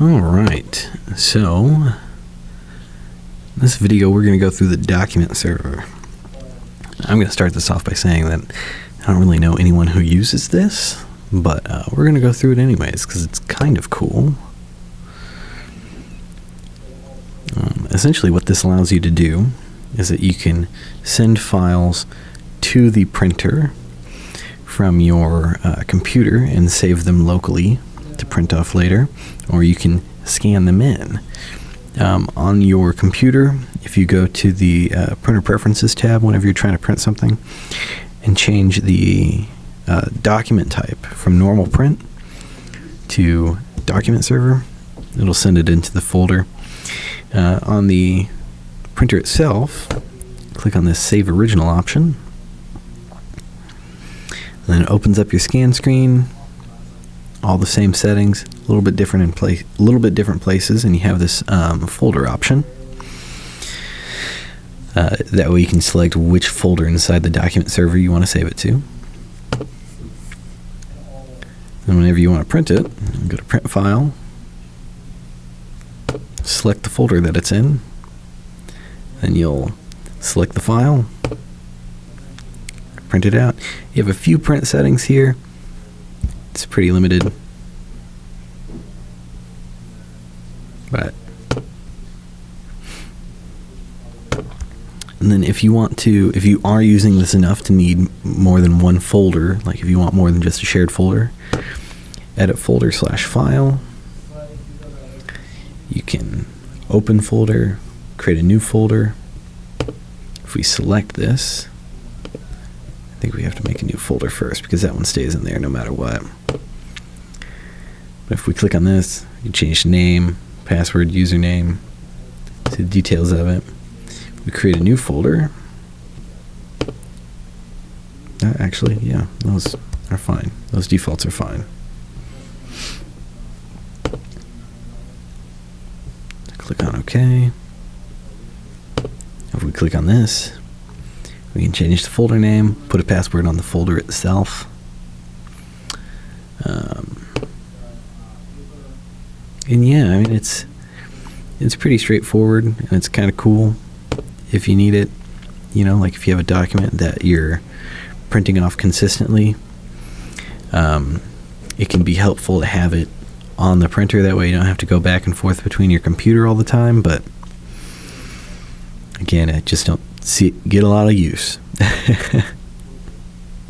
Alright, so in this video we're going to go through the document server. I'm going to start this off by saying that I don't really know anyone who uses this, but we're going to go through it anyways because it's kind of cool. Essentially what this allows you to do is that you can send files to the printer from your computer and save them locally to print off later, or you can scan them in. On your computer, if you go to the printer preferences tab whenever you're trying to print something and change the document type from normal print to document server, it'll send it into the folder. On the printer itself, click on this Save Original option, and then it opens up your scan screen. All the same settings, a little bit different different places, and you have this folder option. That way you can select which folder inside the document server you want to save it to. And whenever you want to print it, go to Print File, select the folder that it's in, then you'll select the file, print it out. You have a few print settings here. It's pretty limited, but and then if you are using this enough to need more than one folder, like if you want more than just a shared folder, edit folder/file. You can open folder, create a new folder. If we select this, I think we have to make a new folder first because that one stays in there no matter what. But if we click on this, you change the name, password, username, see the details of it. We create a new folder. Actually, yeah, those are fine. Those defaults are fine. Click on OK. If we click on this, we can change the folder name, put a password on the folder itself. And yeah, I mean it's pretty straightforward, and it's kind of cool if you need it. You know, like if you have a document that you're printing off consistently, it can be helpful to have it on the printer. That way you don't have to go back and forth between your computer all the time. But again, I just don't see it get a lot of use.